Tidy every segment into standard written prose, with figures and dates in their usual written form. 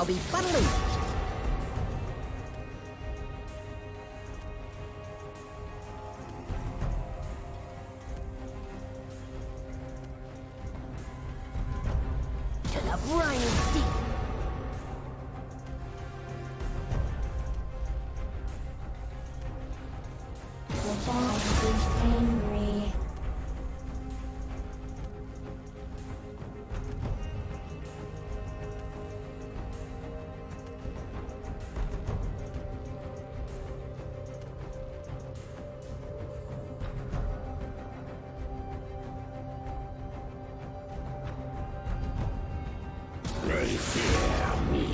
shall be unleashed. To the briny deep. The boss is angry. They fear me.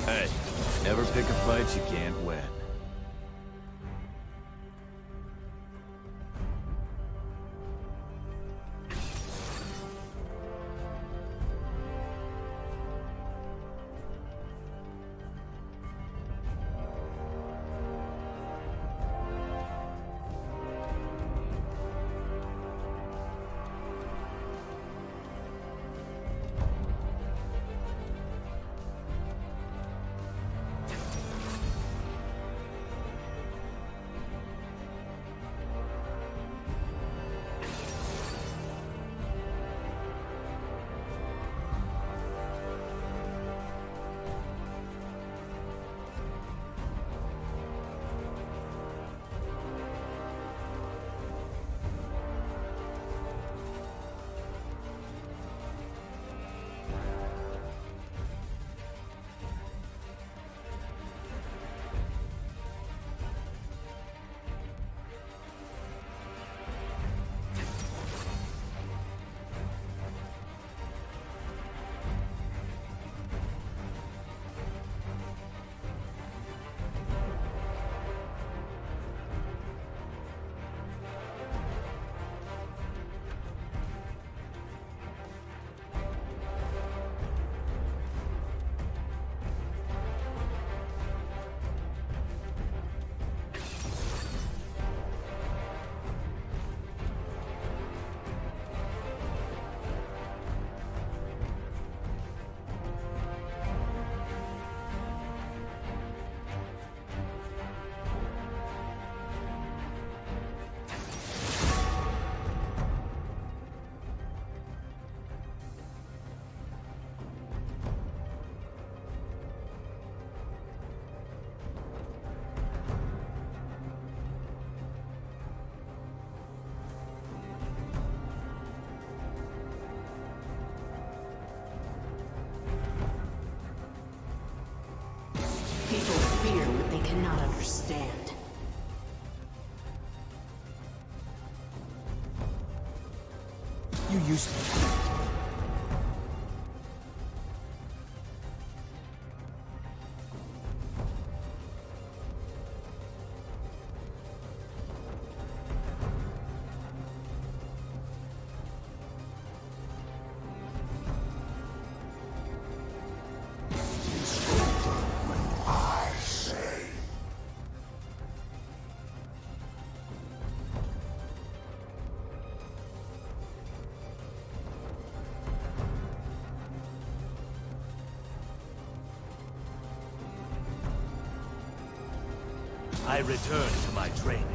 Hey, never pick a fight you can't win. People fear what they cannot understand. You used to. I return to my training.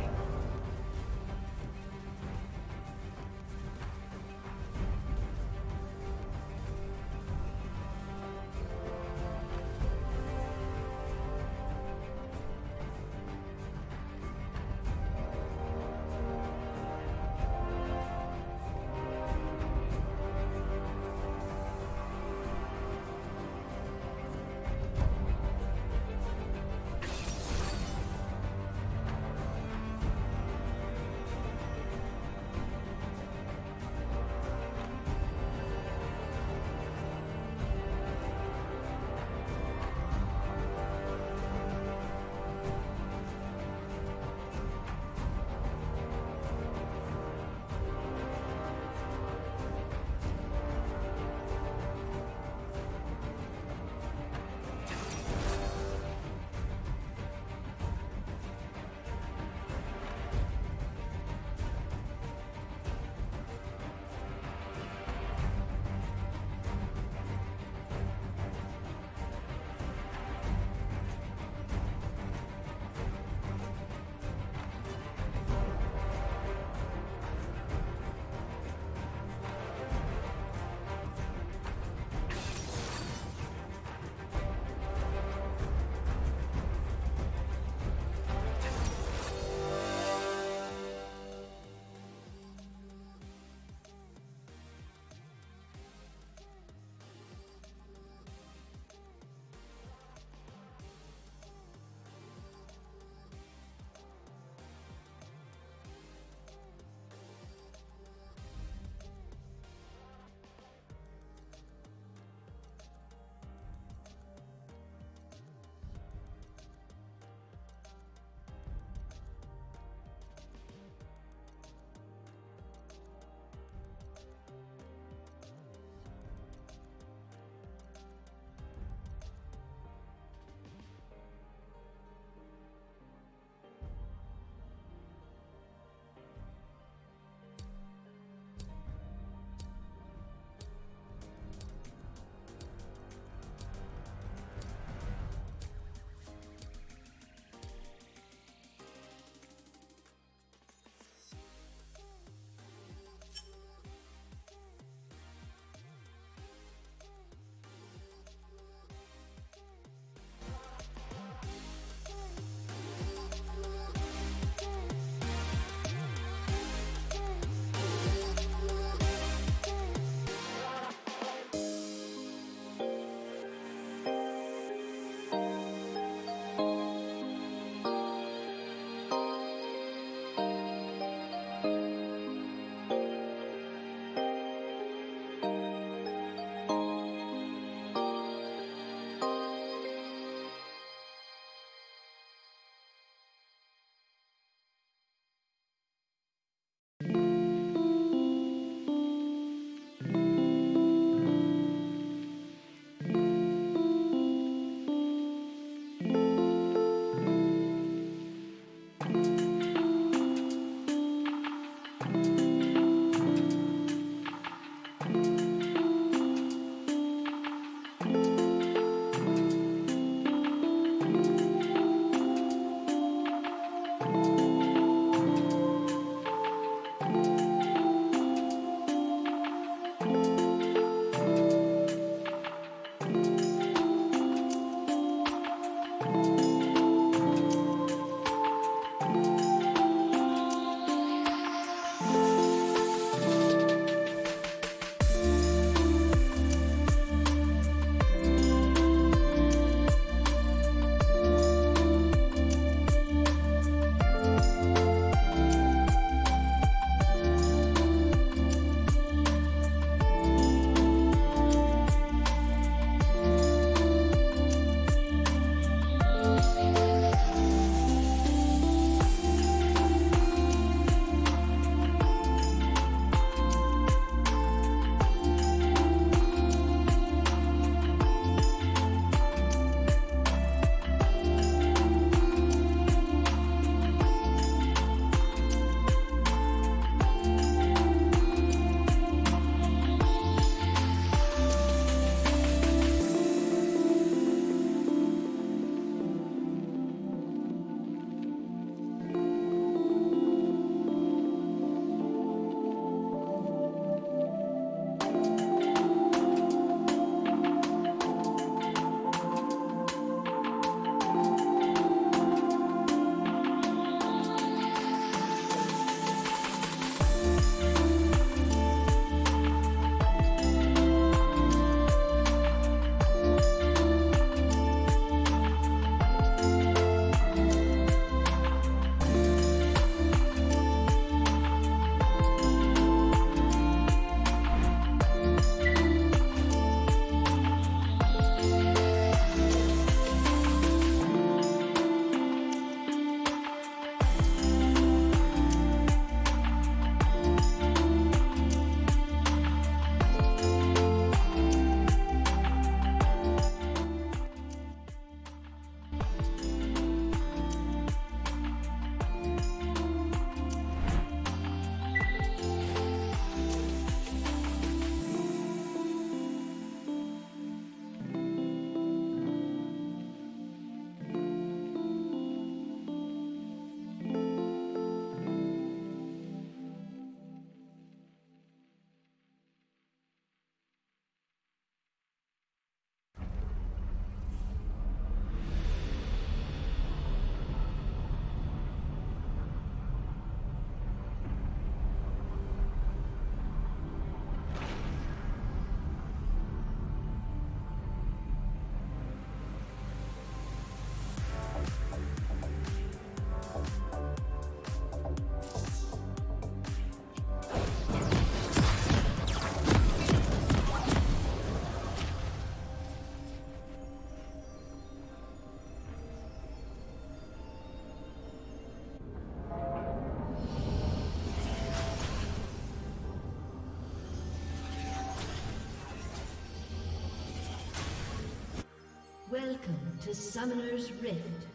Welcome to Summoner's Rift.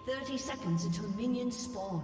"30 seconds until minions spawn.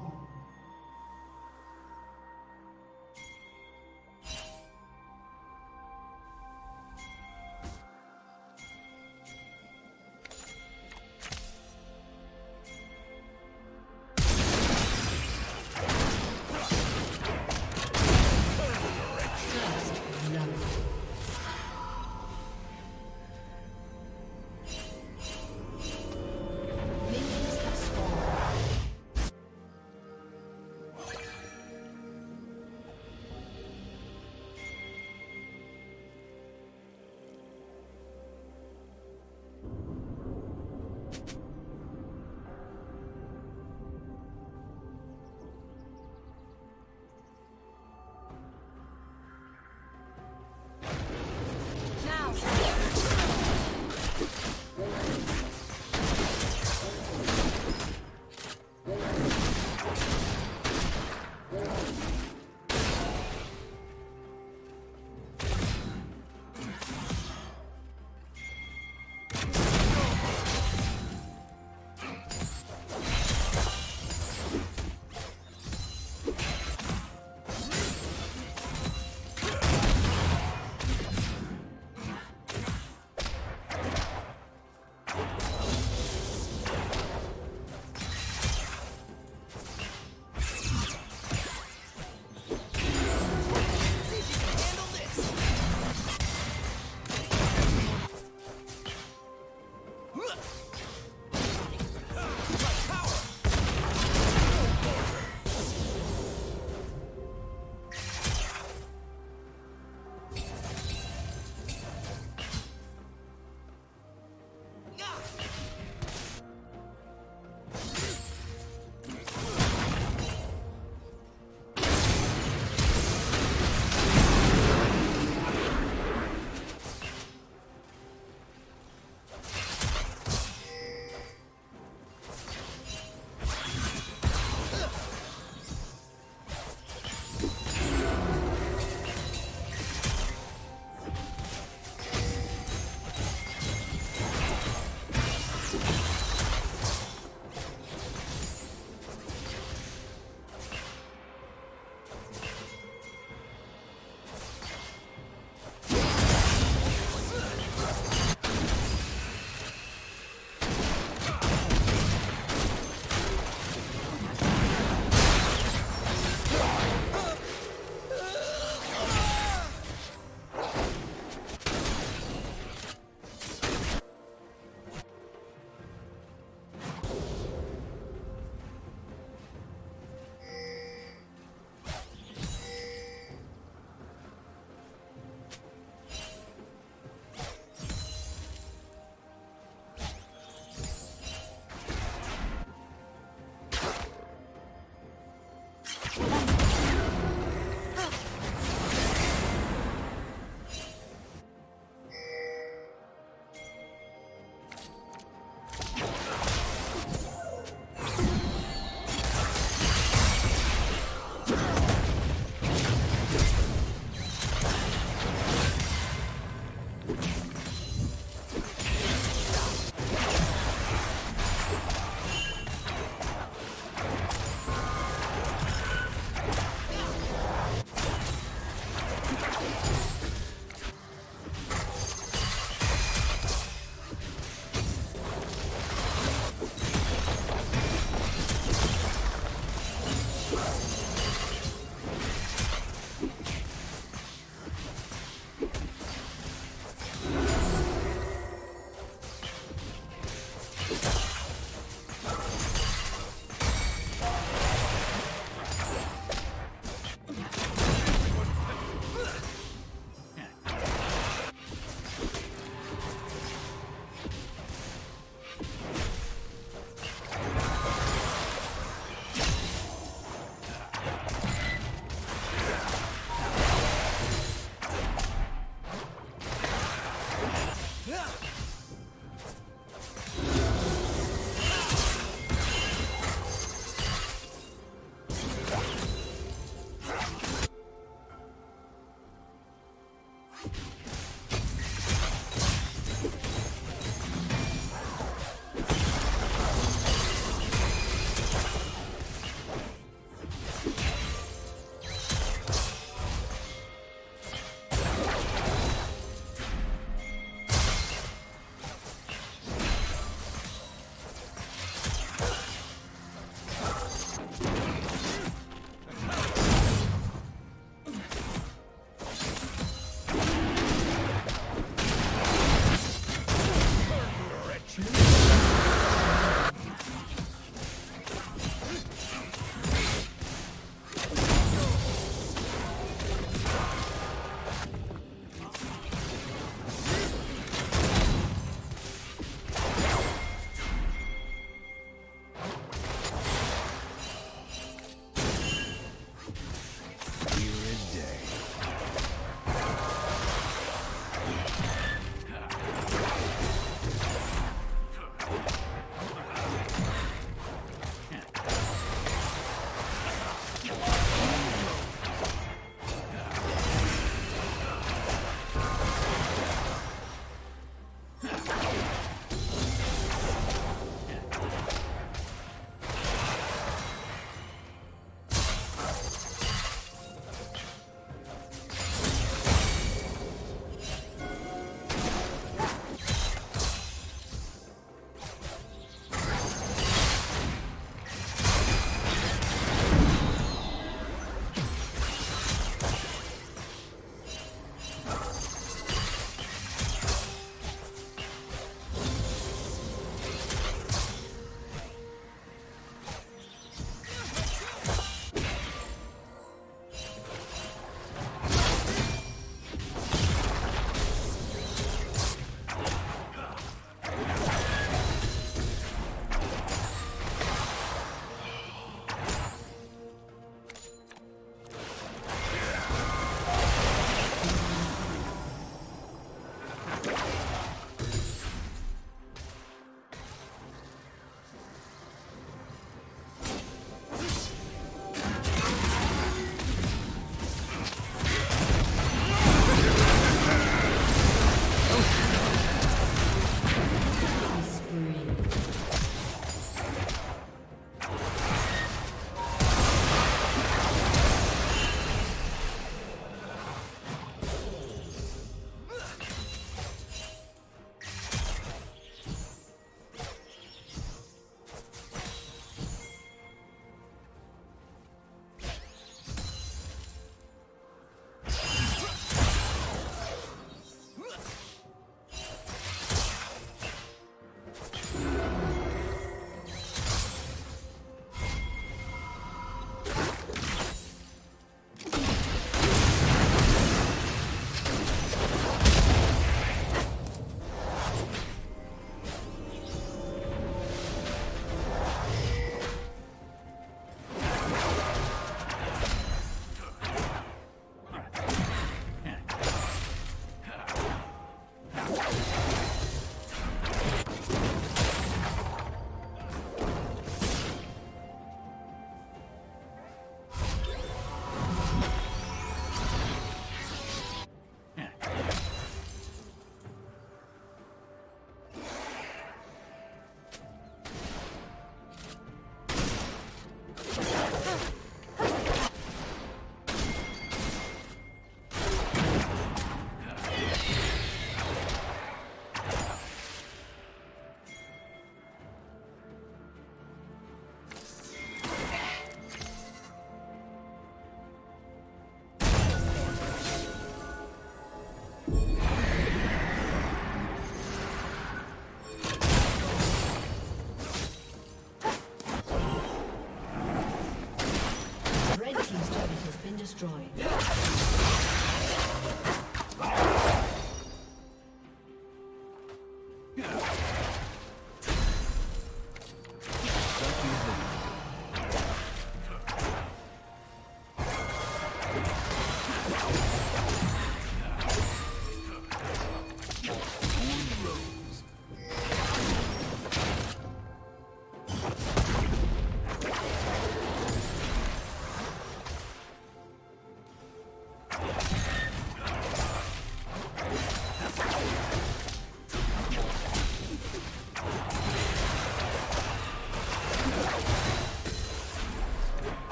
destroyed.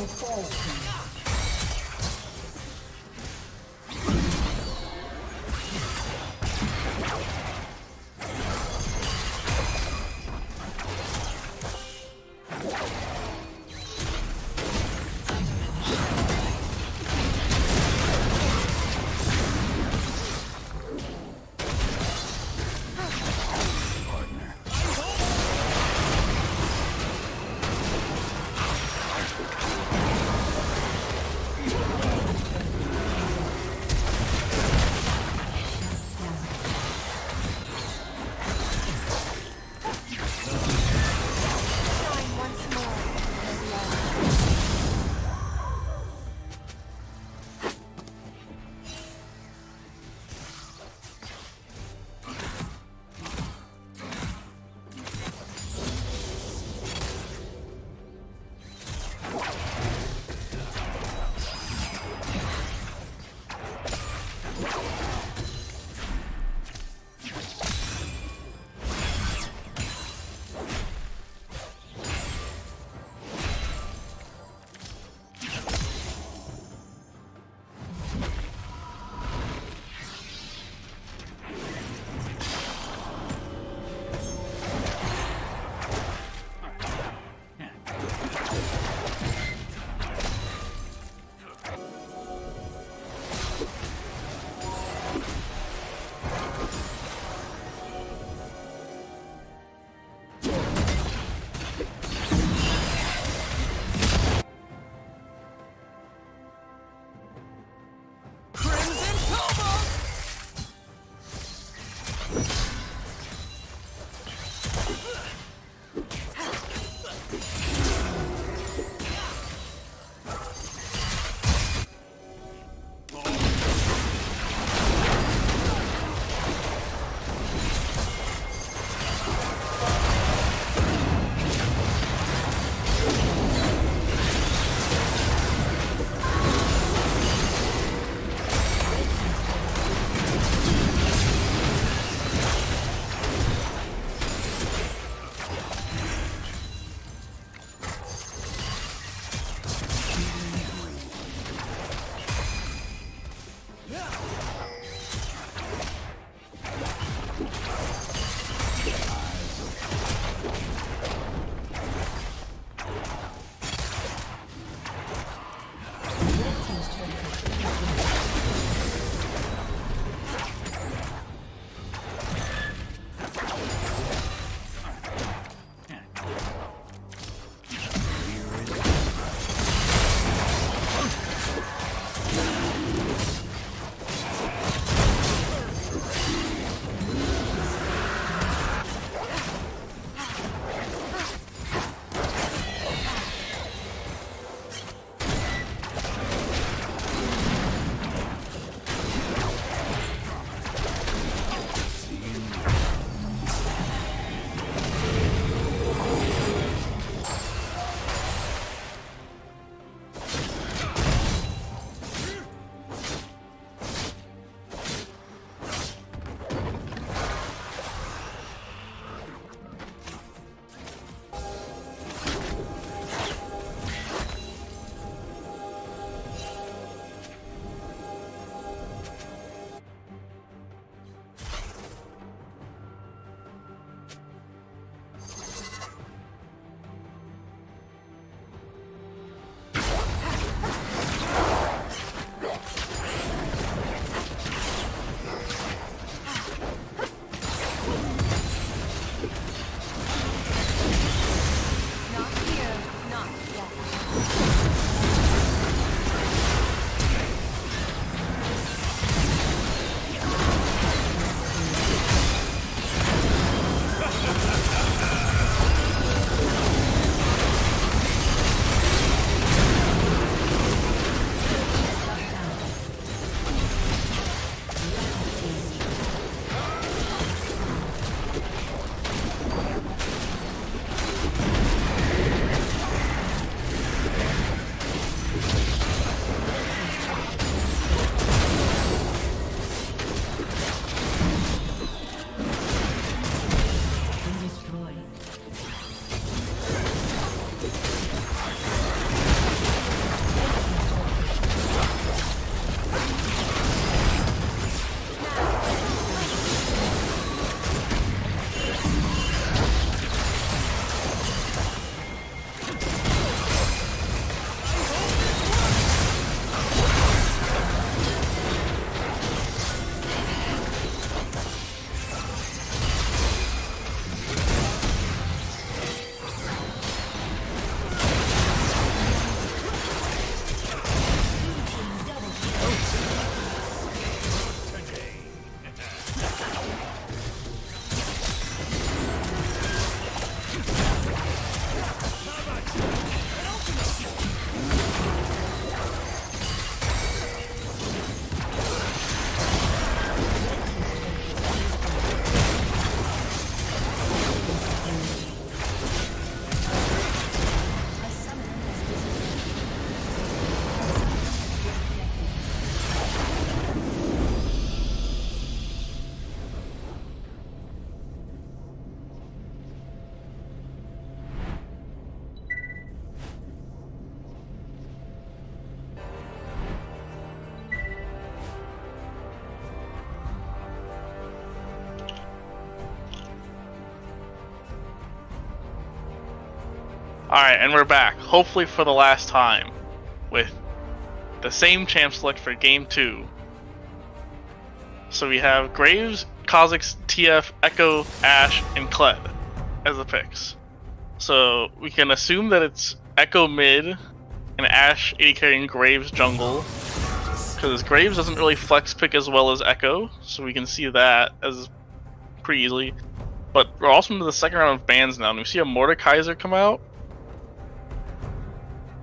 will fall soon. Alright, and we're back, hopefully for the last time, with the same champ select for game 2. So we have Graves, Kha'Zix, TF, Echo, Ashe, and Kled as the picks. So we can assume that it's Echo mid, and Ashe AD carrying Graves jungle, because Graves doesn't really flex pick as well as Echo, so we can see that as pretty easily. But we're also into the second round of bans now, and we see a Mordekaiser come out.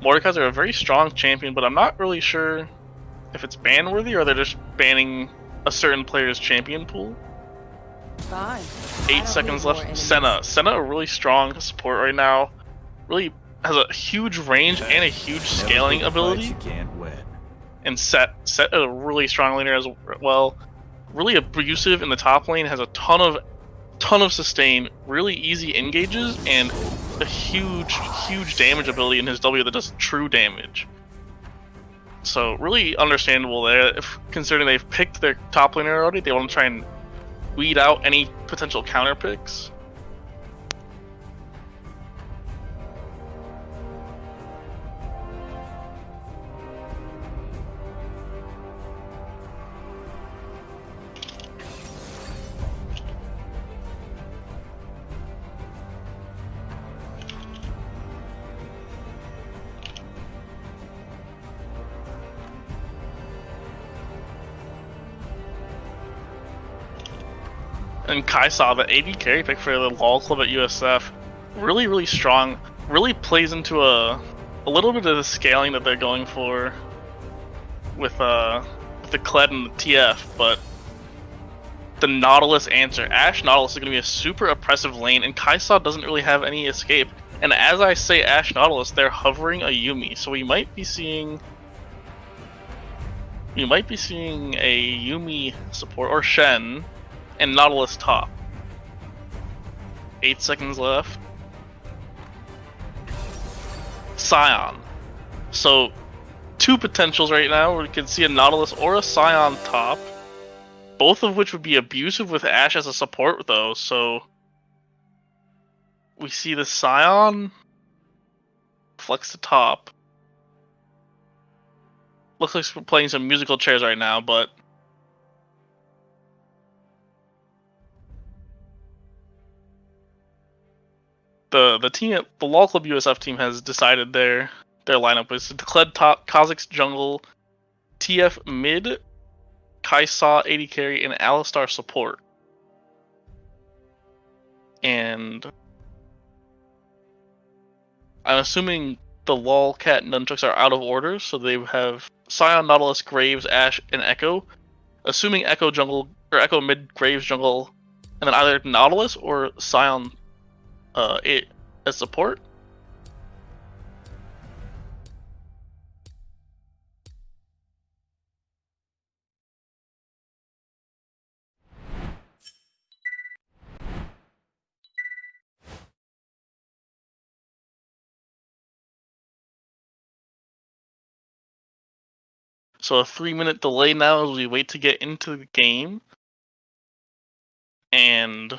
Mordekaiser, a very strong champion, but I'm not really sure if it's ban worthy or they're just banning a certain player's champion pool. Fine. 8 seconds left. Senna, a really strong support right now. Really has a huge range and a huge scaling ability. You can't win. And Set a really strong laner as well. Really abusive in the top lane. Has a ton of sustain. Really easy engages and a huge damage ability in his W that does true damage. So really understandable there. If considering they've picked their top laner already, they want to try and weed out any potential counter picks. And Kai'Sa, the AD carry pick for the LoL club at USF, really strong. Really plays into a little bit of the scaling that they're going for with the Kled and the TF, but the Nautilus answer. Ashe Nautilus is going to be a super oppressive lane, and Kai'Sa doesn't really have any escape. And as I say Ashe Nautilus, they're hovering a Yuumi, so we might be seeing a Yuumi support or Shen. And Nautilus top. 8 seconds left. Scion. So, 2 potentials right now. We could see a Nautilus or a Scion top. Both of which would be abusive with Ashe as a support though, so... We see the Scion flex the top. Looks like we're playing some musical chairs right now, but... The team at the LoL Club USF team has decided their lineup is Kled top, Kha'Zix jungle, TF mid, Kai'Sa AD carry, and Alistar support. And I'm assuming the LOLCAT nunchucks are out of order, so they have Scion, Nautilus, Graves, Ashe, and Echo. Assuming Echo jungle or Echo mid, Graves jungle, and then either Nautilus or Scion as support. So a 3-minute delay now as we wait to get into the game. And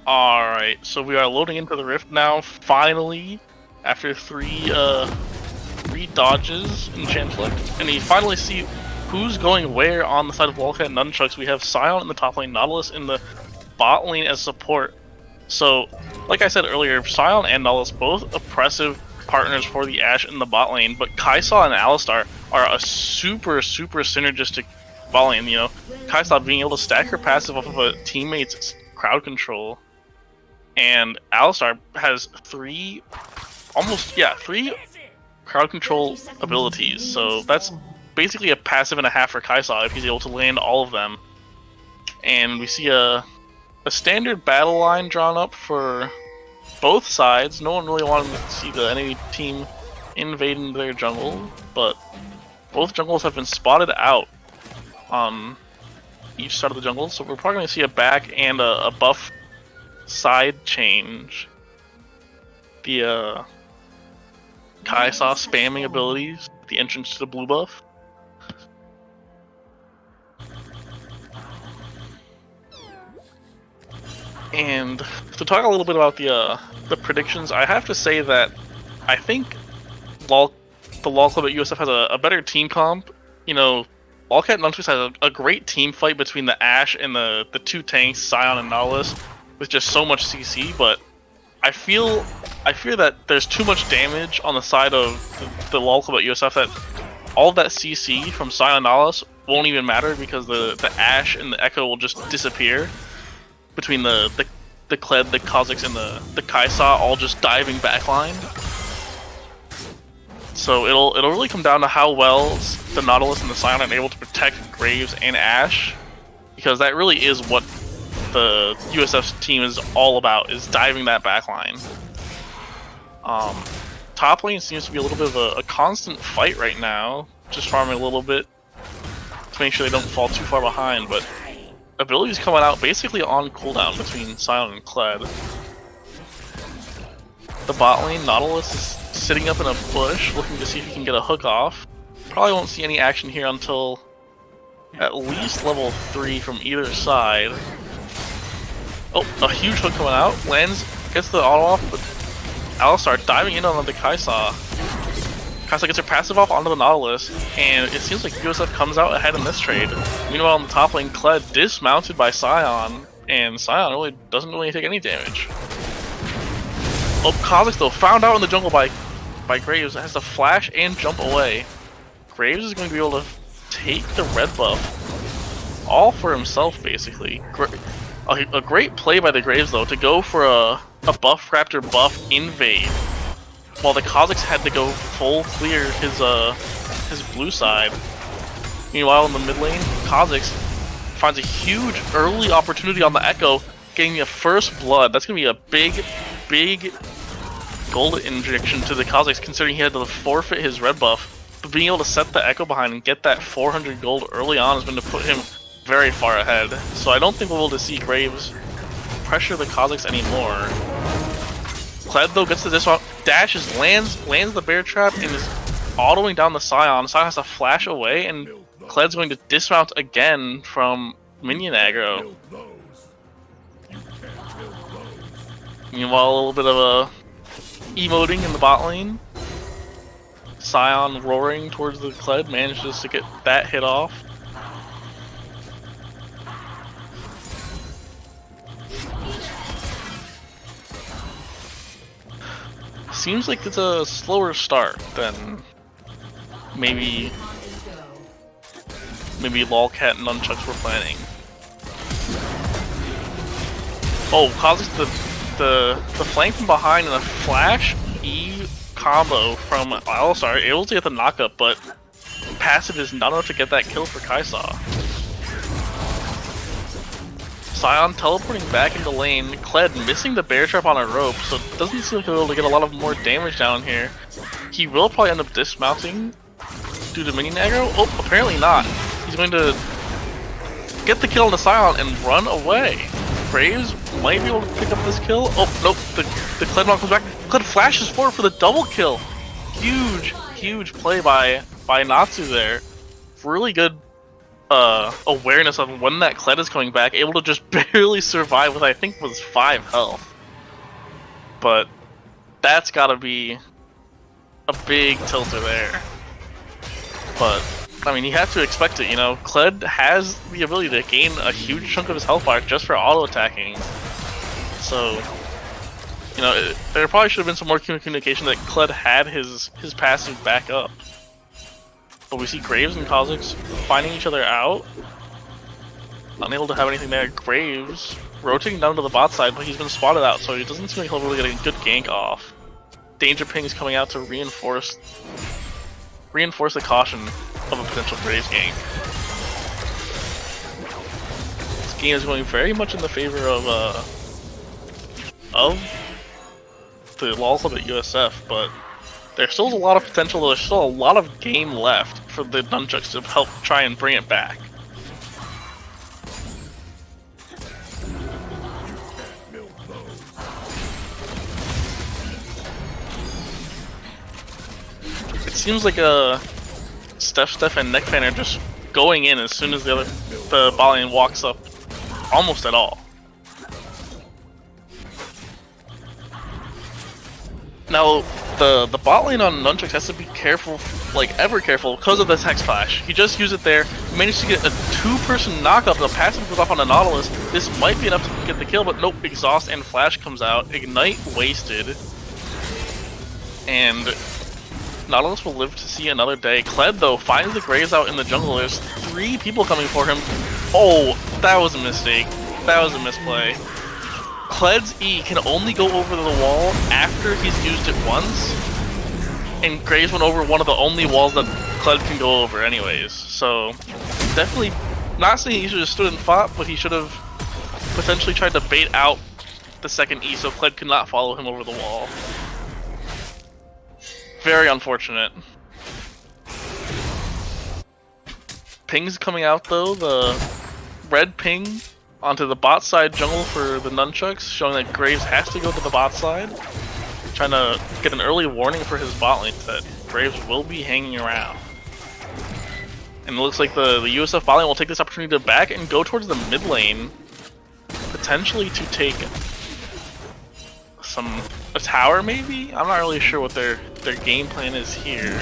Alright, so we are loading into the Rift now, finally, after three dodges in Champ Select. And you finally see who's going where on the side of LOLCAT and Nunchucks. We have Scion in the top lane, Nautilus in the bot lane as support. So, like I said earlier, Scion and Nautilus both oppressive partners for the Ashe in the bot lane, but Kai'Sa and Alistar are a super synergistic bot lane, you know. Kai'Sa being able to stack her passive off of a teammate's crowd control, and Alistar has three crowd control abilities, so that's basically a passive and a half for Kai'Sa if he's able to land all of them. And we see a standard battle line drawn up for both sides. No one really wanted to see the enemy team invading their jungle, but both jungles have been spotted out on each side of the jungle, so we're probably going to see a back and a buff side change. The Kai'Sa spamming abilities, the entrance to the blue buff. And to talk a little bit about the predictions, I have to say that I think the LoL Club at USF has a better team comp. You know, LOLCAT and NUNCHUCKS has a great team fight between the Ashe and the two tanks, Scion and Nautilus, with just so much CC, but I fear that there's too much damage on the side of the LoL Club at USF that all of that CC from Scion and Nautilus won't even matter, because the Ashe and the Echo will just disappear between the Kled, the Kha'Zix, and the Kai'Sa all just diving backline. So it'll really come down to how well the Nautilus and the Scion are able to protect Graves and Ashe, because that really is what the USF's team is all about, is diving that backline. Top lane seems to be a little bit of a constant fight right now, just farming a little bit to make sure they don't fall too far behind, but abilities coming out basically on cooldown between Scion and Kled. The bot lane, Nautilus is sitting up in a bush, looking to see if he can get a hook off. Probably won't see any action here until at least level 3 from either side. Oh, a huge hook coming out. Lands, gets the auto off, but Alistar diving in on the Kai'Sa. Kai'Sa gets her passive off onto the Nautilus, and it seems like USF comes out ahead in this trade. Meanwhile, on the top lane, Kled dismounted by Scion, and Scion doesn't really take any damage. Oh, Kha'Zix though, found out in the jungle by Graves, has to flash and jump away. Graves is going to be able to take the red buff all for himself, basically. A great play by the Graves though, to go for a buff raptor buff invade, while the Kha'Zix had to go full clear his blue side. Meanwhile, in the mid lane, Kha'Zix finds a huge early opportunity on the Echo, getting a first blood. That's going to be a big gold injection to the Kha'Zix, considering he had to forfeit his red buff. But being able to set the Echo behind and get that 400 gold early on is going to put him very far ahead. So I don't think we'll be able to see Graves pressure the Kha'Zix anymore. Kled though gets the dismount, dashes, lands the bear trap, and is autoing down the Scion. Scion has to flash away, and Kled's going to dismount again from minion aggro. Meanwhile, a little bit of a emoting in the bot lane. Scion roaring towards the Kled, manages to get that hit off. Seems like it's a slower start than maybe LOLCAT and NUNCHUCKS were planning. Oh, causes the flank from behind and a flash E combo from Alistar, able to get the knockup, but passive is not enough to get that kill for Kai'Sa. Scion teleporting back into lane, Kled missing the bear trap on a rope, so it doesn't seem like he'll be able to get a lot of more damage down here. He will probably end up dismounting due to minion aggro. Oh, apparently not. He's going to get the kill on the Scion and run away. Graves might be able to pick up this kill. Oh, nope, the Kled comes back. Kled flashes forward for the double kill. Huge play by Natsu there. Really good awareness of when that Kled is coming back, able to just barely survive with I think was 5 health. But that's gotta be a big tilter there. But I mean, you have to expect it, you know. Kled has the ability to gain a huge chunk of his health bar just for auto attacking. So, you know, there probably should have been some more communication that Kled had his passive back up. But we see Graves and Kha'Zix finding each other out. Unable to have anything there. Graves rotating down to the bot side, but he's been spotted out, so it doesn't seem like he'll really get a good gank off. Danger pings coming out to reinforce the caution of a potential Graves gank. This game is going very much in the favor of the LoL Club at USF, but there's still a lot of potential. There's still a lot of game left for the Nunchucks to help try and bring it back. It seems like Steph and Neckfan are just going in as soon as the bot lane walks up, almost at all. Now, the bot lane on Nunchucks has to be careful, like ever careful, because of this Hex Flash. He just used it there, managed to get a 2-person knockup, the passive goes off on a Nautilus. This might be enough to get the kill, but nope, Exhaust and Flash comes out, Ignite wasted, and Nautilus will live to see another day. Kled, though, finds the Graves out in the jungle. There's 3 people coming for him. Oh, that was a mistake. That was a misplay. Kled's E can only go over the wall after he's used it once, and Graves went over one of the only walls that Kled can go over anyways. So, definitely not saying he should have stood and fought, but he should have potentially tried to bait out the second E so Kled could not follow him over the wall. Very unfortunate. Pings coming out though, the red ping onto the bot side jungle for the Nunchucks, showing that Graves has to go to the bot side. Trying to get an early warning for his bot lane that Graves will be hanging around. And it looks like the USF bot lane will take this opportunity to back and go towards the mid lane, potentially to take a tower maybe? I'm not really sure what their game plan is here.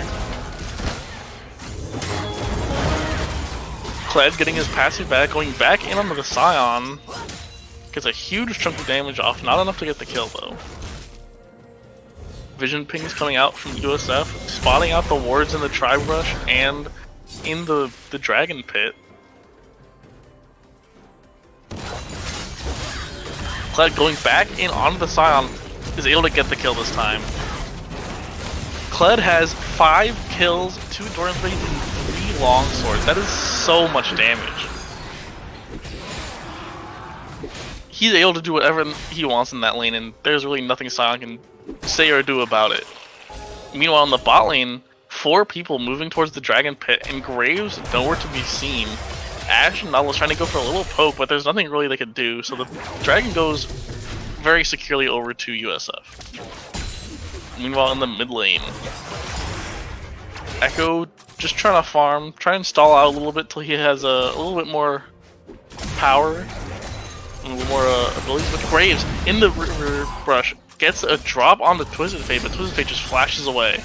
Kled getting his passive back, going back in onto the Scion. Gets a huge chunk of damage off, not enough to get the kill though. Vision pings coming out from USF, spotting out the wards in the Tribe Rush and in the Dragon Pit. Kled going back in onto the Scion is able to get the kill this time. Kled has 5 kills, 2 Doran's Blades, and 3 longswords. That is so much damage. He's able to do whatever he wants in that lane, and there's really nothing Scion can say or do about it. Meanwhile, in the bot lane, 4 people moving towards the Dragon Pit, and Graves nowhere to be seen. Ashe and Nautilus trying to go for a little poke, but there's nothing really they could do, so the Dragon goes very securely over to USF. Meanwhile, in the mid lane, Echo just trying to farm, try and stall out a little bit till he has a little bit more power, and a little more abilities. But Graves in the river brush gets a drop on the Twisted Fate, but Twisted Fate just flashes away.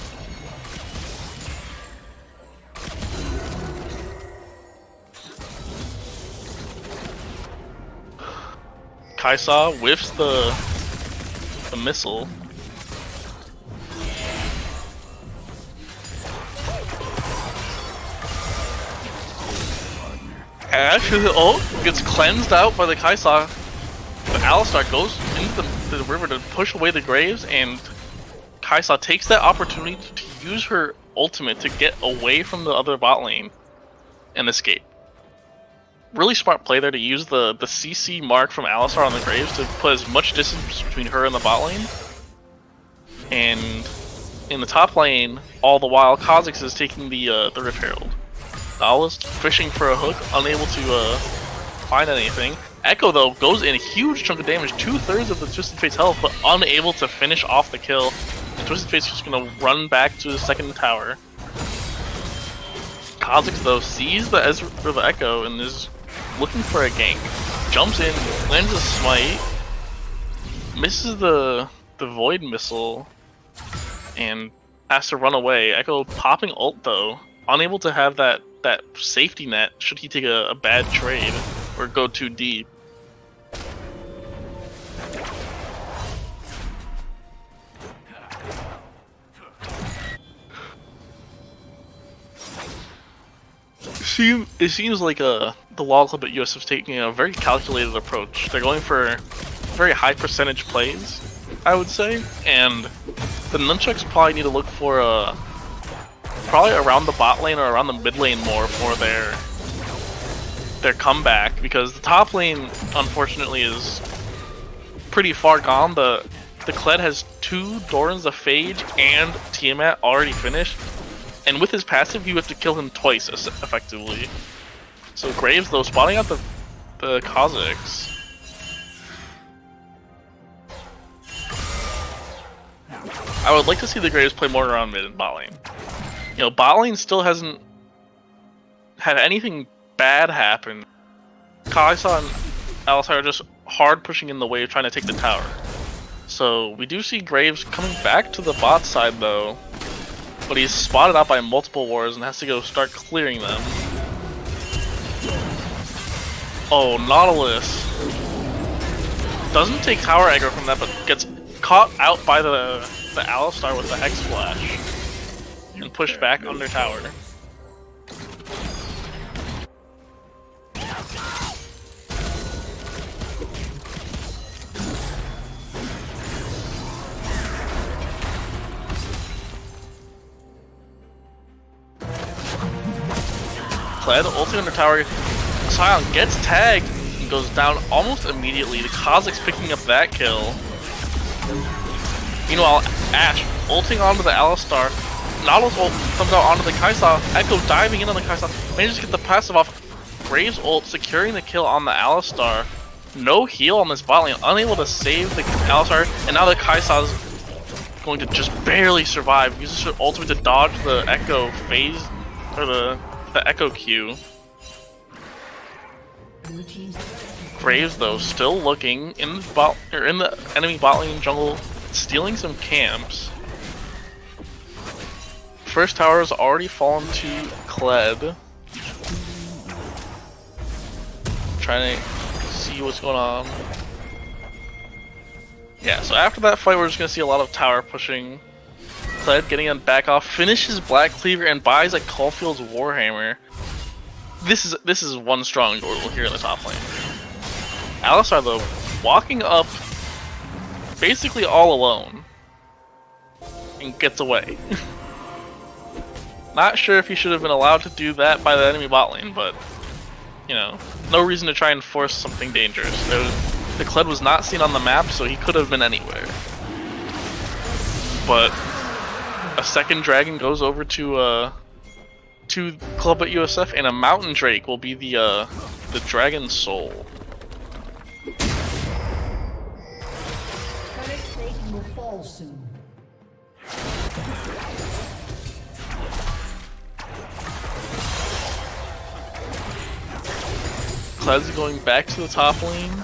Kaisa whiffs the missile. Ashe with the ult gets cleansed out by the Kaisa, but Alistar goes into the river to push away the Graves, and Kaisa takes that opportunity to use her ultimate to get away from the other bot lane and escape. Really smart play there to use the CC mark from Alistar on the Graves to put as much distance between her and the bot lane. And in the top lane, all the while, Kha'Zix is taking the Rift Herald. Nautilus fishing for a hook, unable to find anything. Echo though goes in a huge chunk of damage, 2/3 of the Twisted Fate's health, but unable to finish off the kill. And Twisted Fate's just gonna run back to the second tower. Kha'Zix though sees the Ezra or the Echo and is looking for a gank. Jumps in, lands a smite, misses the Void Missile, and has to run away. Echo popping ult though, unable to have that safety net should he take a bad trade or go too deep. It seems like the LoL Club at USF is taking a very calculated approach. They're going for very high percentage plays, I would say, and the Nunchucks probably need to look for probably around the bot lane or around the mid lane more for their comeback, because the top lane unfortunately is pretty far gone. The Kled has 2 Dorans of Phage and Tiamat already finished. And with his passive, you have to kill him twice, effectively. So Graves, though, spotting out the Kha'Zix. I would like to see the Graves play more around mid and bot lane. You know, bot lane still hasn't had anything bad happen. Kaisa and Alistar are just hard pushing in the wave, trying to take the tower. So we do see Graves coming back to the bot side, though. But he's spotted out by multiple wards and has to go start clearing them. Oh, Nautilus doesn't take tower aggro from that, but gets caught out by the Alistar with the Hex Flash and pushed back under tower. Kled ulting under tower. Sion gets tagged and goes down almost immediately. The Kha'Zix picking up that kill. Meanwhile, Ashe ulting onto the Alistar. Nautilus ult comes out onto the Kaisa. Echo diving in on the Kaisa. Manages to get the passive off. Graves ult securing the kill on the Alistar. No heal on this bot lane. Unable to save the Alistar. And now the Kaisa is going to just barely survive. Uses her ultimate to dodge the Echo phase, or the Echo Q. Graves though still looking in the enemy bot lane jungle, stealing some camps. First tower has already fallen to Kled. Trying to see what's going on. Yeah, so after that fight, we're just gonna see a lot of tower pushing. Kled getting him back off, finishes Black Cleaver and buys a Caulfield's Warhammer. This is one strong Yordle here in the top lane. Alistar though, walking up basically all alone and gets away. Not sure if he should have been allowed to do that by the enemy bot lane, but you know, no reason to try and force something dangerous. The Kled was not seen on the map, so he could have been anywhere. But a second dragon goes over to Club at USF, and a Mountain Drake will be the Dragon Soul. Turret plating will fall soon. Kled's going back to the top lane.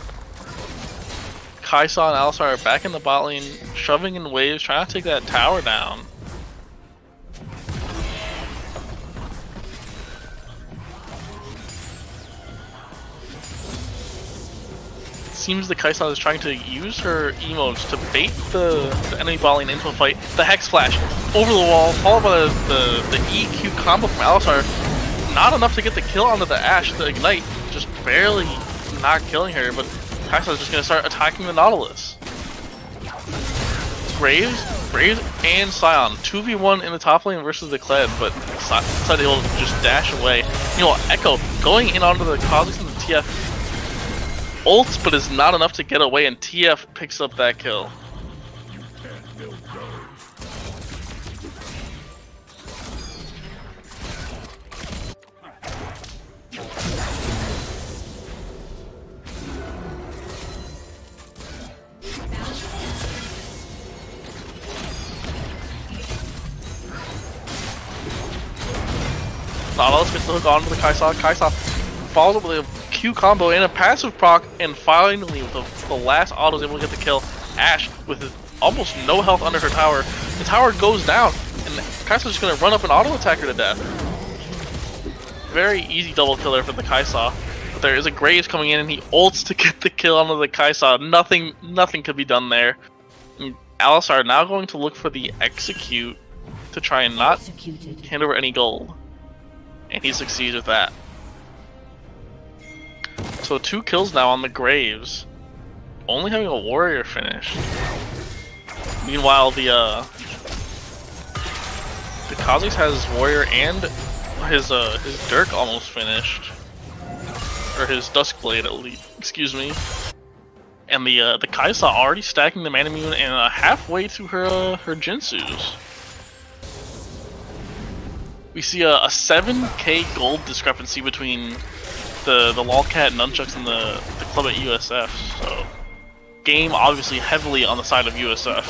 Kaisa and Alistar are back in the bot lane, shoving in waves, trying to take that tower down. Seems the Kaisa is trying to use her emotes to bait the enemy bot lane into a fight. The Hex Flash over the wall, followed by the EQ combo from Alistar. Not enough to get the kill onto the Ashe. The Ignite just barely not killing her, but Kaisa is just going to start attacking the Nautilus. Graves and Sion 2v1 in the top lane versus the Kled, but Kled able to just dash away. You know, Echo going in onto the Kha'Zix and the TF. Ults, but is not enough to get away, and TF picks up that kill. Nautilus gets the hook onto the Kaisa. Kaisa follows up with a Q combo and a passive proc, and finally with the last auto is able to get the kill. Ashe with almost no health under her tower. The tower goes down, and Kaisa's just gonna run up and auto attack her to death. Very easy double kill there for the Kaisa. But there is a Graves coming in, and he ults to get the kill onto the Kaisa. Nothing could be done there. And Alistar now going to look for the execute to try and not hand over any gold. And he succeeds with that. So 2 kills now on the Graves. Only having a warrior finished. Meanwhile, the Kha'Zix has his warrior and his Dirk almost finished, or his Duskblade at least. Excuse me. And the Kaisa already stacking the Mana Immune and halfway to her Jinsu's. We see a 7k gold discrepancy between the LOLCAT NUNCHUCKS and the club at USF. So game obviously heavily on the side of USF.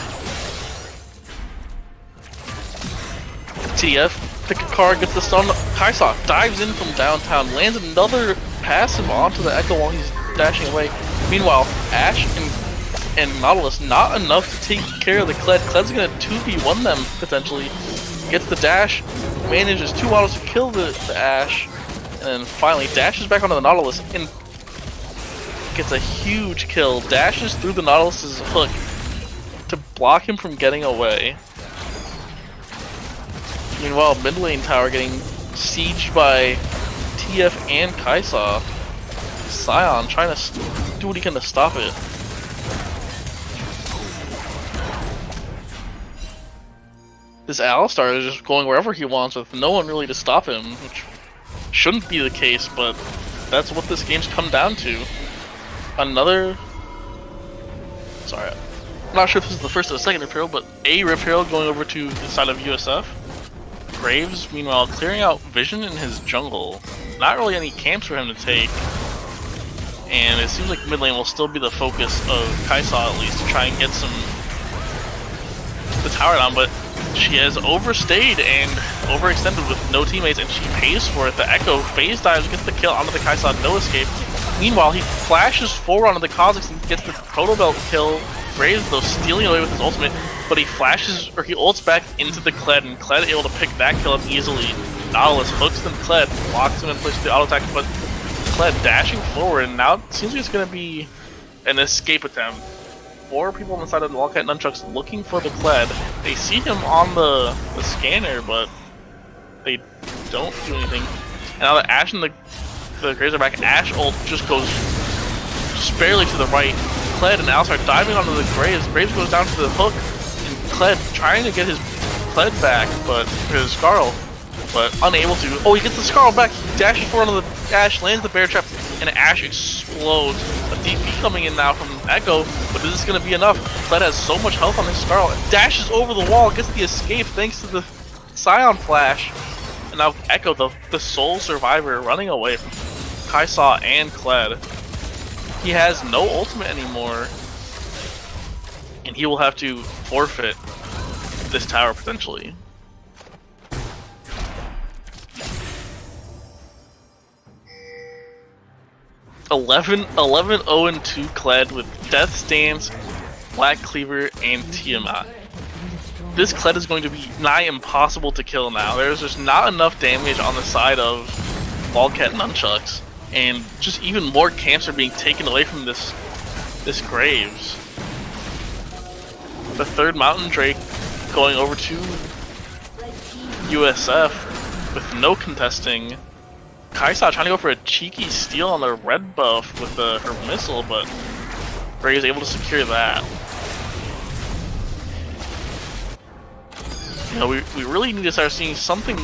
TF, pick a card, gets the stun. Kaisa dives in from downtown, lands another passive onto the Echo while he's dashing away. Meanwhile, Ashe and Nautilus not enough to take care of the Kled. Kled's gonna 2v1 them potentially. Gets the dash, manages 2 autos to kill the Ashe, and then finally dashes back onto the Nautilus and gets a huge kill. Dashes through the Nautilus's hook to block him from getting away. Meanwhile, mid lane tower getting sieged by TF and Kaisa. Sion trying to do what he can to stop it. This Alistar is just going wherever he wants with no one really to stop him, which shouldn't be the case, but that's what this game's come down to. Sorry, I'm not sure if this is the first or the second Rip Hero, but a Rip Hero going over to the side of USF. Graves, meanwhile, clearing out Vision in his jungle. Not really any camps for him to take. And it seems like mid lane will still be the focus of Kaisa at least to try and get the tower down, but she has overstayed and overextended with no teammates, and she pays for it. The Echo phase dives, gets the kill onto the Kaisa, no escape. Meanwhile, he flashes forward onto the Kha'Zix and gets the Proto Belt kill. Graves though stealing away with his ultimate, but he ults back into the Kled, and Kled able to pick that kill up easily. Nautilus hooks the Kled, blocks him and places the auto attack, but Kled dashing forward, and now it seems like it's going to be an escape attempt. 4 people on the side of the LOLCAT NUNCHUCKS looking for the Kled. They see him on the scanner, but they don't do anything. And now that Ashe and the Graves are back, Ashe ult just goes just barely to the right. Kled and Alistar diving onto the Graves. Graves goes down to the hook, and Kled trying to get his Kled back, but his Scarl, but unable to. Oh, he gets the Scarl back. He dashes forward onto the Ashe, lands the bear trap, and Ashe explodes. A DP coming in now from Echo, but is this going to be enough? Kled has so much health on his Scarl. Dashes over the wall, gets the escape thanks to the Sion flash. And now Echo, the sole survivor, running away from Kaisa and Kled. He has no ultimate anymore, and he will have to forfeit this tower potentially. Eleven 0-2 Kled with Death's Dance, Black Cleaver, and Tiamat. This Kled is going to be nigh impossible to kill now. There's just not enough damage on the side of LOLCAT NUNCHUCKS, and just even more camps are being taken away from this Graves. The 3rd Mountain Drake going over to USF with no contesting. Kaisa trying to go for a cheeky steal on the red buff with her missile, but Graves able to secure that. You know, we really need to start seeing something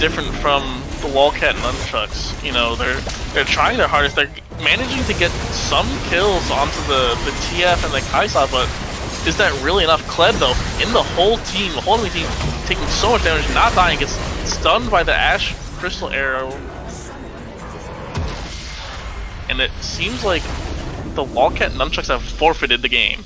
different from the LOLCAT NUNCHUCKS. You know, they're trying their hardest. They're managing to get some kills onto the TF and the Kaisa, but is that really enough? Kled though, in the whole enemy team, taking so much damage, not dying, gets stunned by the Ashe Crystal Arrow. And it seems like the LOLCAT NUNCHUCKS have forfeited the game.